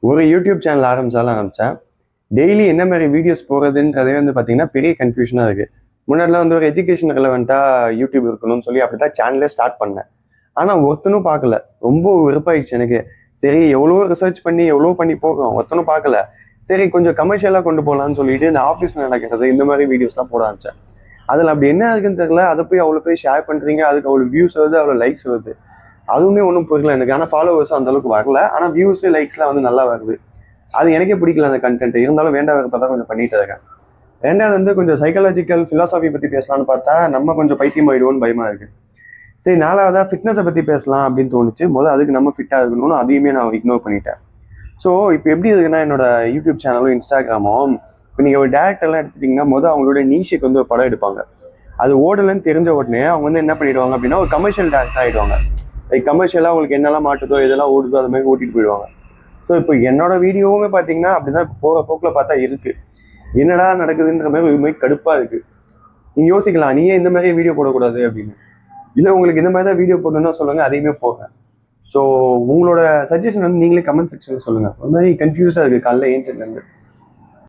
ஒரு YouTube channel ஆரம்பித்தேன். Daily என்ன மாதிரி வீடியோஸ் போடுறதுன்றதே வந்து பார்த்தீங்கன்னா பெரிய கன்ஃபியூஷனாக இருக்குது. முன்னாடிலாம் வந்து ஒரு எஜுகேஷன் ரெலவெண்ட்டாக யூடியூப் இருக்கணும்னு சொல்லி அப்படி தான் சேனலே ஸ்டார்ட் பண்ணேன். ஆனால் ஒருத்தனும் பார்க்கல. ரொம்ப வெறுப்பாயிடுச்சு எனக்கு. சரி எவ்வளோ ரிசர்ச் பண்ணி எவ்வளோ பண்ணி போடுறோம், ஒருத்தனும் பார்க்கல. சரி கொஞ்சம் கமர்ஷியலாக கொண்டு போகலான்னு சொல்லிட்டு இந்த ஆஃபீஸில் நடக்கிறது இந்த மாதிரி வீடியோஸ்லாம் போட ஆரம்பித்தேன். அதில் அப்படி என்ன இருக்குன்னு தெரியல. அதை போய் அவ்வளோ போய் ஷேர் பண்ணுறீங்க, அதுக்கு அவ்வளோ வியூஸ் வருது, அவ்வளோ லைக்ஸ் வருது. அதுவுமே ஒன்றும் புரியல எனக்கு. ஆனால் ஃபாலோவர்ஸ் அந்த அளவுக்கு வரல. ஆனால் வியூஸு லைக்ஸ்லாம் வந்து நல்லா வருது. அது எனக்கே பிடிக்கல அந்த கண்டென்ட். இருந்தாலும் வேண்டாம் தான் கொஞ்சம் பண்ணிட்டு இருக்கேன். ரெண்டாவது வந்து கொஞ்சம் சைக்காலஜிக்கல் ஃபிலாசபி பற்றி பேசலாம்னு பார்த்தா நம்ம கொஞ்சம் பைத்தியம் ஆயிடுவோன்னு பயமாக இருக்குது. சரி நாலாவதா ஃபிட்னஸை பற்றி பேசலாம் அப்படின்னு தோணுச்சு. அதுக்கு நம்ம ஃபிட்டாக இருக்கணும்னு அதையுமே நான் இக்னோர் பண்ணிட்டேன். ஸோ இப்போ எப்படி இருக்குன்னா என்னோட யூடியூப் சேனலும் இன்ஸ்டாகிராமும் இப்போ நீங்கள் ஒரு டேரக்டர்லாம் எடுத்துட்டிங்கன்னா அவங்களோட நீஷுக்கு வந்து ஒரு படம் எடுப்பாங்க. அது ஓடலன்னு தெரிஞ்ச உடனே அவங்க வந்து என்ன பண்ணிடுவாங்க அப்படின்னா ஒரு கமர்ஷியல் டேரக்டர் ஆகிடுவாங்க. கமர்ஷியலாக அவங்களுக்கு என்னெல்லாம் மாட்டுதோ இதெல்லாம் ஓடுதோ அது மாதிரி ஓட்டிட்டு போயிடுவாங்க. ஸோ இப்போ என்னோட வீடியோவுமே பார்த்தீங்கன்னா அப்படிதான் போகிற போக்கில் பார்த்தா இருக்கு. என்னடா நடக்குதுன்ற மாதிரி ஒரு மாதிரி கடுப்பாக இருக்கு. நீங்கள் யோசிக்கலாம், நீயே இந்த மாதிரி வீடியோ போடக்கூடாது அப்படின்னு. இல்லை உங்களுக்கு இந்த மாதிரி தான் வீடியோ போடணும்னு சொல்லுங்க, அதையுமே போடுறேன். ஸோ உங்களோட சஜஷன் வந்து நீங்களே கமெண்ட் செக்ஷனில் சொல்லுங்கள். ஒரு மாதிரி கன்ஃபியூஸ்டாக இருக்குது காலைல ஏஞ்சிலேருந்து.